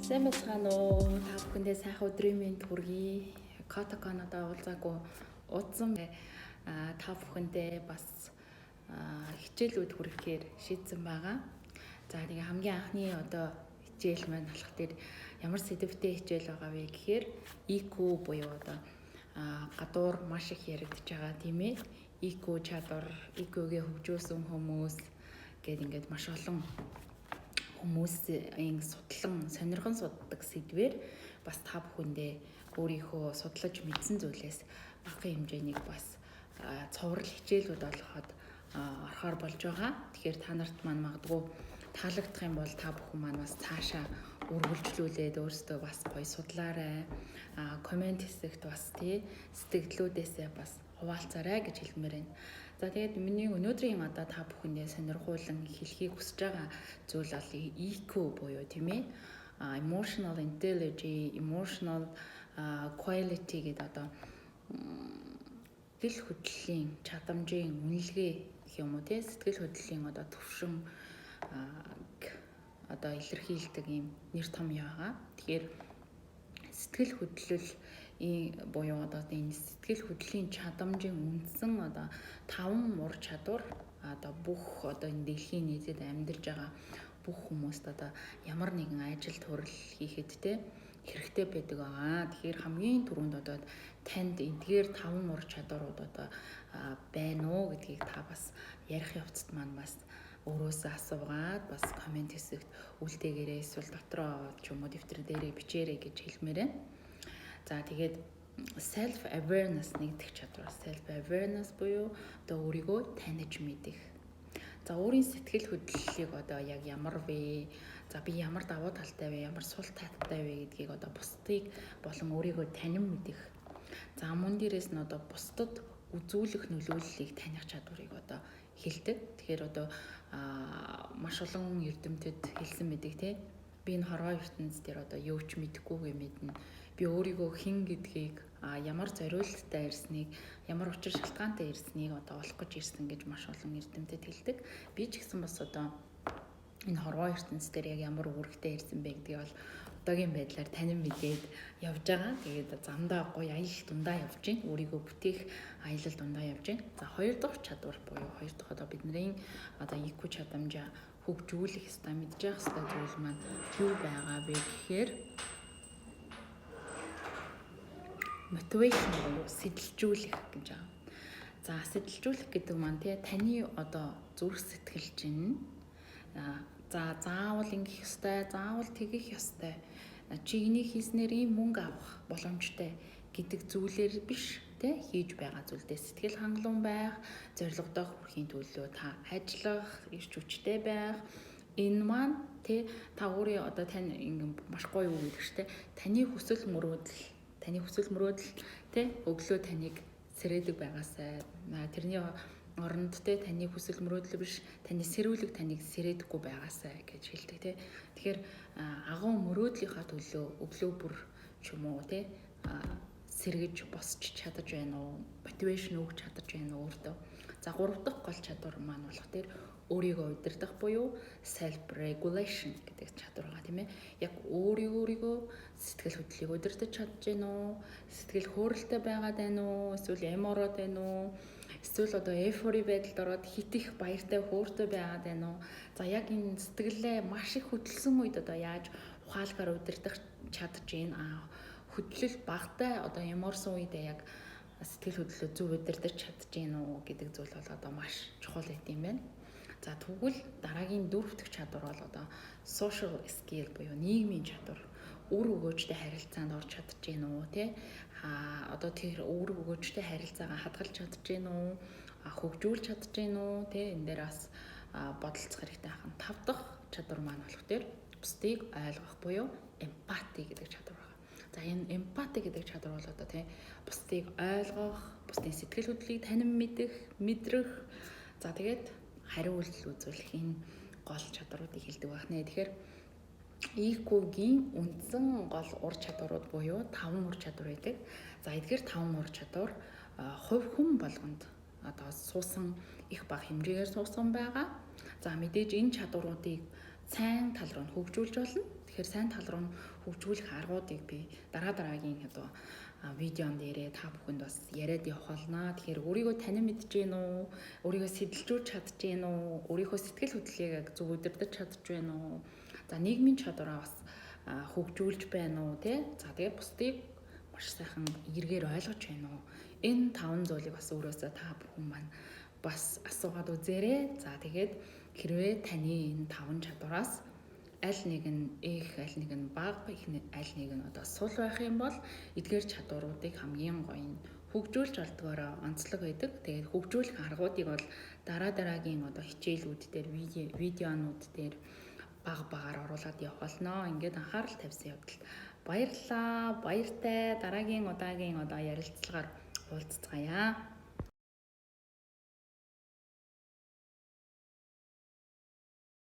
Сайн байцгаана уу? Та бүхэндээ сайхан өдрийн мэнд хүргэе. Котоконодоо уулзаагүй удсан та бүхэндээ бас хичээлүүд хүрэхээр шийдсэн байгаа. За тэгээ хамгийн анхны хичээл маань болох дээр ямар сэдвтэй хичээл байгаа вэ гэхээр IQ буюу гадуур маш их яригдж байгаа тийм ээ. IQ чадвар, IQ-гээ хөгжүүлсэн хүмүүс гэдэг ингээд маш олон хүмүүсийн сонирхон суддаг сэдвээр бас та бүхэндээ өөрийнхөө судлаж мэдсэн зүйлээс бага хэмжээний бас цоврал хичээлүүд олоход орохоор болж байгаа. Тэгэхээр та нарт маань магадгүй таалагдах юм бол та бүхэн маань бас цаашаа үргэлжлүүлээд өөрсдөө бас гоё судлаарай. Комент хэсэгт бас сэтгэлдлүүдээсээ бас хуваалцаарай гэж хэлмээр байна. За тэгээд миний өнөөдрийн та бүхэндээ сонирхуулан хэлхийг хүсэж байгаа зүйл бол EQ буюу тийм ээ. Emotional intelligence, emotional quality гэдэг сэтгэл хөдлөлийн чадамжийн үнэлгээ гэх юм уу тий, сэтгэл хөдлөлийн төвшин илэрхийлдэг юм нэр том байгаа. Тэгэхээр сэтгэл хөдлөл буюу энэ сэтгэл хөдлөлийн чадамжийн үндсэн 5 ур чадвар бүх энэ дэлхийн нийтэд амьдарч байгаа бүх хүмүүст ямар нэгэн ажил төрөл хийхэд хэрэгтэй байдаг аа. Тэгэхээр хамгийн түрүүнд танд эдгээр 5 ур чадварууд байна уу гэдгийг та бас ярих явцад маань бас өөрөөсөө асуугаад бас комент хэсэгт үлдээгээрээ эсвэл дотроо ч юм уу дэвтэр дээрээ бичээрэй гэж хэлмээр байна. За тэгээд self awareness нэгдэх чадвар. Self awareness буюу өөрийгөө таних мэдэх. За өөрийн сэтгэл хөдлөлийг яг ямар вэ? За би ямар давуу талтай вэ? Ямар сул талтай вэ гэдгийг бусдыг болон өөрийгөө танин мэдэх. За мөн дээрээс нь бусдад үзүүлэх нөлөөллийг таних чадварыг хэлдэг. Тэгэхээр маш олон эрдэмтэд хэлсэн мэдэг тий. Би энэ хорвоо ертөнцийн дээр юу ч мэдэхгүйгээ мэднэ. Би өөрийгөө хэн гэдгийг ямар зориулттай ирснийг, ямар учир шалтгаантай ирснийг олох гэж ирсэн гэж маш олон эрдэмтэд хэлдэг. Би ч гэсэн бас энэ хорвоо ертөнцийн дээр яг ямар үүрэгтэй ирсэн бэ гэдгийг бол одоогийн байдлаар танин мэдээд явж байгаа. Тэгээд замдаа гоё аялал дундаа явж байна. Өөрийгөө бүтээх аялал дундаа явж байна. За хоёр дахь чадвар буюу хоёр дахь бидний IQ чадамжаа хөгжүүлэх ёстой, мэдж явах ёстой зүйл маань юу байгаа вэ гэхээр мотивашн буюу сэтэлжүүлэх гэж байгаа. За сэтэлжүүлэх гэдэг маань таны зүрх сэтгэл чинь заавал ингэх ёстой, заавал тэгэх ёстой. Чи энийг хийснээр ийм мөнгө авах боломжтой гэдэг зүйлээр биш хийж байгаа зүйлдээ сэтгэл хангалуун байх, зорилгодоо хүрэхийн төлөө та ажиллах, эрч хүчтэй байх. Энэ маань та өөрийн тань маш гоё үг гэдэг чинь таны хүсэл мөрөөдөл өглөө таныг сэрээдэг байгаасай. Тэрний оронд таны хүсэл мөрөөдөл биш, таны сэрүүлэг таныг сэрээдэггүй байгаасай гэж хэлдэг Тэгэхээр агуу мөрөөдлийнхаа төлөө өглөө бүр ч юм уу сэргэж босч чадаж байна уу? Мотивашн өгч чадаж байна уу өөртөө? За гурав дахь гол чадвар маань болох өөрийгөө удирдах буюу self regulation гэдэг чадвар байгаа тийм ээ. Яг өөрийгөө сэтгэл хөдлөлийг удирдах чадж байна уу? Сэтгэл хөөрөлтэй байгаад байна уу? Эсвэл эмороод байна уу? Эсвэл эйфори байдалд ороод хит их баяртай хөөртэй байгаад байна уу? За яг энэ сэтгэлээ маш их хөдөлсөн үед яаж ухаалгаар удирдах чадж байна? Хөдлөл багтай ямарсан үедээ яг сэтгэл хөдлөлөө зөв удирдах чадж байна уу гэдэг зүйл бол маш чухал байт юм байна. За тэгвэл дараагийн дөрөв дэх чадвар бол social skill буюу нийгмийн чадвар. Үр өгөөжтэй харилцаанд орж чадж байна уу тэр үр өгөөжтэй харилцаагаа хадгалж чадж байна уу? Хөгжүүлж чадж байна уу? Энэ дээр бас бодолцох хэрэгтэй хаан. Тав дахь чадвар маань болох бусдыг ойлгох буюу эмпати гэдэг чадвар байна. За энэ эмпати гэдэг чадвар бол бусдыг ойлгох, бусдын сэтгэл хөдлөлийг танин мэдрэх. За тэгээд хариу үйлдэл үзүүлэх энэ гол чадваруудыг хэлдэг байна. Тэгэхээр IQ-гийн үндсэн гол ур чадварууд буюу 5 ур чадвар байдаг. За эдгээр 5 ур чадвар хувь хүн болгонд суусан их бага хэмжээгээр суусан байгаа. За мэдээж энэ чадваруудыг сайн тал руу нь хөгжүүлж болно. Тэгэхээр сайн тал руу нь хөгжүүлэх аргуудыг би дараагийн одоо видеон дээрээ та бүхэнд бас яриад явах болно. Тэгэхээр өөрийгөө танин мэдэж гин үү? Өөрийгөө сэтэлжүүлж чадж гин үү? Өөрийнхөө сэтгэл хөдлөлийг зөв удирдах чадж байна уу? За нийгмийн чадвараа бас хөгжүүлж байна уу, тий? За тэгээд бусдыг маш сайхан эргээр ойлгож байна уу? Энэ 5 зүйлийг бас өөрөөсөө та бүхэн маань бас асуугаад үзээрэй. За тэгээд хэрвээ таны энэ 5 чадвараас аль нэг нь их, аль нэг нь бага, аль нэг нь одоо сул байх юм бол эдгээр чадваруудыг хамгийн гоё нь хөгжүүлж олдгоороо онцлог байдаг. Тэгээд хөгжүүлэх аргуудыг бол дараагийн одоо хичээлүүд дээр, видеонууд дээр багаар оруулаад явах болно. Ингээд анхаарал тавьсан явдал баярлалаа. Баяртай дараагийн удаагийн одоо ярилцлагаар уулзцгаая.